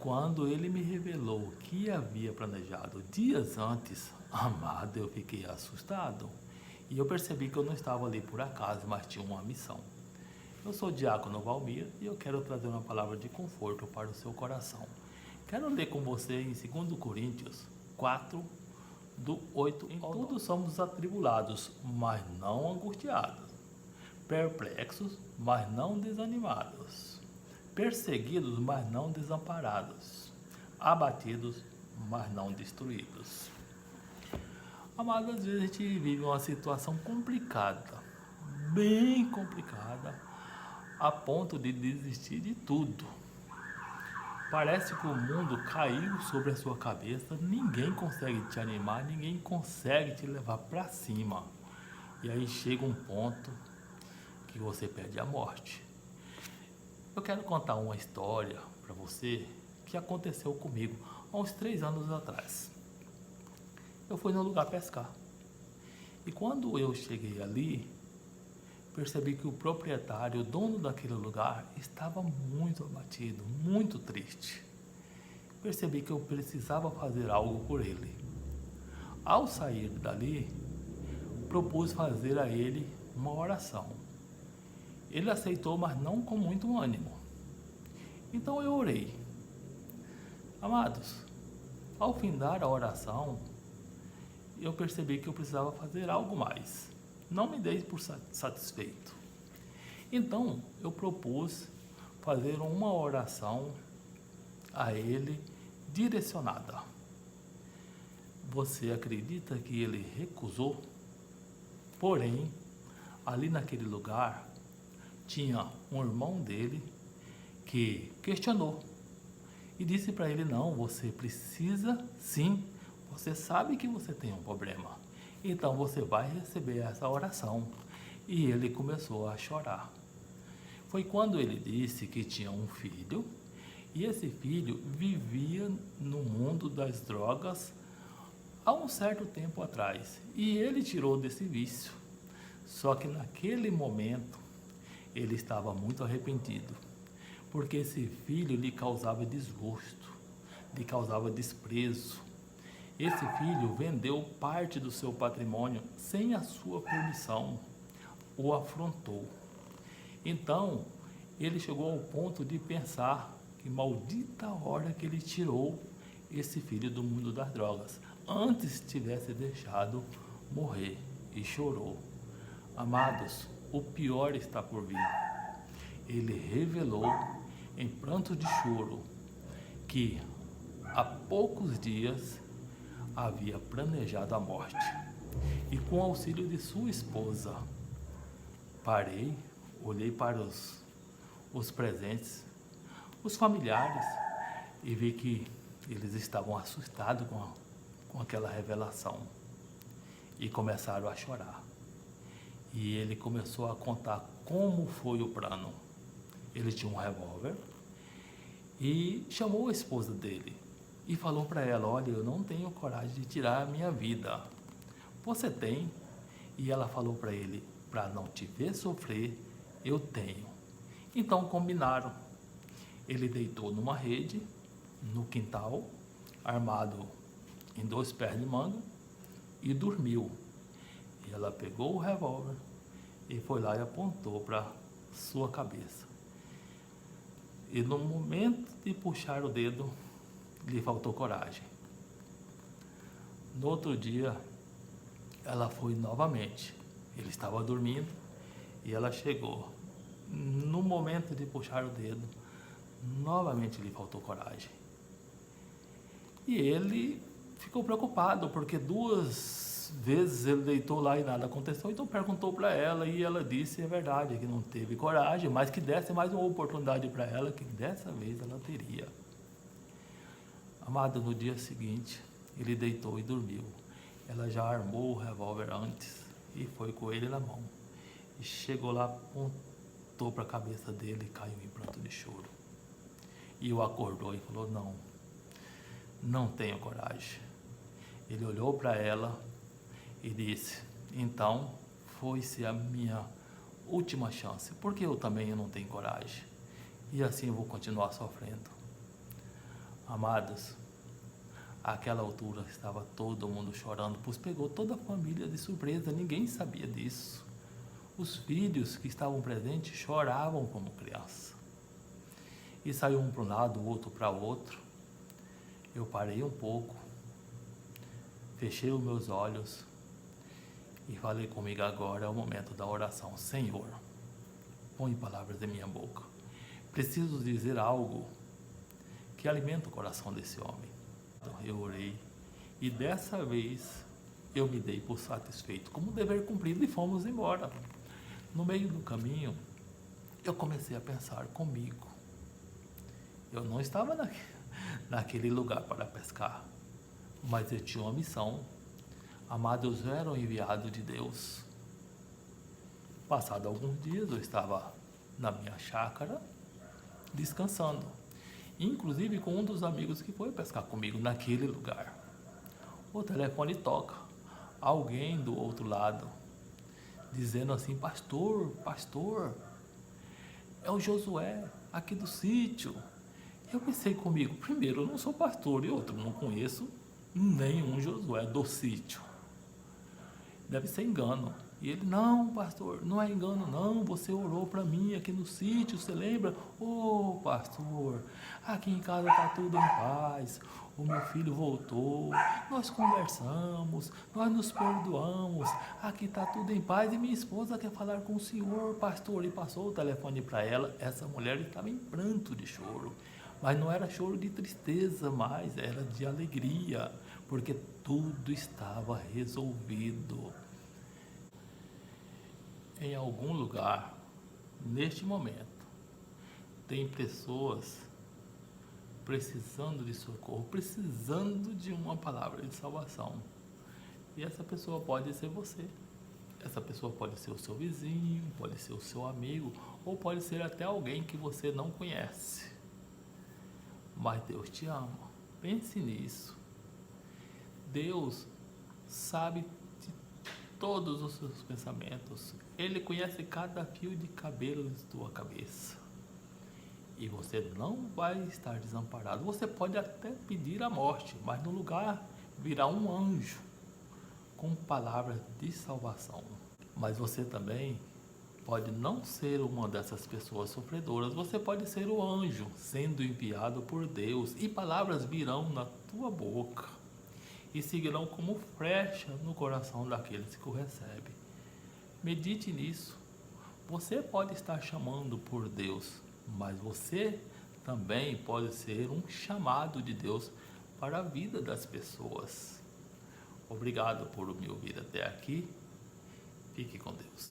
Quando ele me revelou o que havia planejado dias antes, amado, eu fiquei assustado. E eu percebi que eu não estava ali por acaso, mas tinha uma missão. Eu sou o Diácono Valmir e eu quero trazer uma palavra de conforto para o seu coração. Quero ler com você em 2 Coríntios 4, do 8 ao 9. Todos somos atribulados, mas não angustiados. Perplexos, mas não desanimados. Perseguidos, mas não desamparados. Abatidos, mas não destruídos. Amado, às vezes a gente vive uma situação complicada, bem complicada, a ponto de desistir de tudo. Parece que o mundo caiu sobre a sua cabeça, ninguém consegue te animar, ninguém consegue te levar para cima. E aí chega um ponto que você perde a morte. Eu quero contar uma história para você que aconteceu comigo há uns 3 anos atrás. Eu fui no lugar pescar. E quando eu cheguei ali, percebi que o proprietário, o dono daquele lugar, estava muito abatido, muito triste. Percebi que eu precisava fazer algo por ele. Ao sair dali, propus fazer a ele uma oração. Ele aceitou, mas não com muito ânimo. Então eu orei. Amados, ao findar a oração, eu percebi que eu precisava fazer algo mais. Não me dei por satisfeito. Então eu propus fazer uma oração a ele direcionada. Você acredita que ele recusou? Porém, ali naquele lugar, tinha um irmão dele que questionou e disse para ele: não, você precisa sim, você sabe que você tem um problema, então você vai receber essa oração. E ele começou a chorar. Foi quando ele disse que tinha um filho e esse filho vivia no mundo das drogas há um certo tempo atrás e ele tirou desse vício. Só que naquele momento ele estava muito arrependido, porque esse filho lhe causava desgosto, lhe causava desprezo. Esse filho vendeu parte do seu patrimônio sem a sua permissão, o afrontou. Então, ele chegou ao ponto de pensar que maldita hora que ele tirou esse filho do mundo das drogas, antes tivesse deixado morrer, e chorou. Amados, o pior está por vir. Ele revelou em pranto de choro que há poucos dias havia planejado a morte. E com o auxílio de sua esposa, parei, olhei para os presentes, os familiares, e vi que eles estavam assustados com aquela revelação e começaram a chorar. E ele começou a contar como foi o plano. Ele tinha um revólver e chamou a esposa dele e falou para ela: olha, eu não tenho coragem de tirar a minha vida. Você tem? E ela falou para ele: para não te ver sofrer, eu tenho. Então combinaram. Ele deitou numa rede, no quintal, armado em 2 pés de manga, e dormiu. E ela pegou o revólver e foi lá e apontou para sua cabeça. E no momento de puxar o dedo, lhe faltou coragem. No outro dia, ela foi novamente. Ele estava dormindo e ela chegou. No momento de puxar o dedo, novamente lhe faltou coragem. E ele ficou preocupado, porque 2 vezes ele deitou lá e nada aconteceu. Então perguntou para ela e ela disse: é verdade, que não teve coragem, mas que desse mais uma oportunidade para ela, que dessa vez ela teria. Amado, no dia seguinte, ele deitou e dormiu. Ela já armou o revólver antes e foi com ele na mão. E chegou lá, apontou para a cabeça dele e caiu em pranto de choro. E o acordou e falou: não tenho coragem. Ele olhou para ela e disse: então foi-se a minha última chance, porque eu também não tenho coragem. E assim eu vou continuar sofrendo. Amados, àquela altura estava todo mundo chorando, pois pegou toda a família de surpresa, ninguém sabia disso. Os filhos que estavam presentes choravam como criança. E saiu um para um lado, o outro para o outro. Eu parei um pouco, fechei os meus olhos e falei comigo: agora é o momento da oração. Senhor, põe palavras em minha boca. Preciso dizer algo que alimenta o coração desse homem. Então eu orei e dessa vez eu me dei por satisfeito, como dever cumprido, e fomos embora. No meio do caminho, eu comecei a pensar comigo. Eu não estava naquele lugar para pescar, mas eu tinha uma missão. Amados, eu era um enviado de Deus. Passado alguns dias, eu estava na minha chácara, descansando, inclusive com um dos amigos que foi pescar comigo naquele lugar. O telefone toca, alguém do outro lado, dizendo assim: pastor, é o Josué, aqui do sítio. Eu pensei comigo: primeiro, eu não sou pastor, e outro, não conheço nenhum Josué do sítio. Deve ser engano. E ele: não, pastor, não é engano não, você orou para mim aqui no sítio, você lembra? Ô, pastor, aqui em casa está tudo em paz, o meu filho voltou, nós conversamos, nós nos perdoamos, aqui está tudo em paz e minha esposa quer falar com o senhor, pastor. E passou o telefone para ela. Essa mulher estava em pranto de choro, mas não era choro de tristeza, mas era de alegria, porque tudo estava resolvido. Em algum lugar, neste momento, tem pessoas precisando de socorro, precisando de uma palavra de salvação. E essa pessoa pode ser você. Essa pessoa pode ser o seu vizinho, pode ser o seu amigo, ou pode ser até alguém que você não conhece. Mas Deus te ama. Pense nisso. Deus sabe de todos os seus pensamentos. Ele conhece cada fio de cabelo de tua cabeça. E você não vai estar desamparado. Você pode até pedir a morte, mas no lugar virá um anjo com palavras de salvação. Mas você também pode não ser uma dessas pessoas sofredoras. Você pode ser o anjo sendo enviado por Deus, e palavras virão na tua boca e seguirão como flecha no coração daqueles que o recebem. Medite nisso. Você pode estar chamando por Deus, mas você também pode ser um chamado de Deus para a vida das pessoas. Obrigado por me ouvir até aqui. Fique com Deus.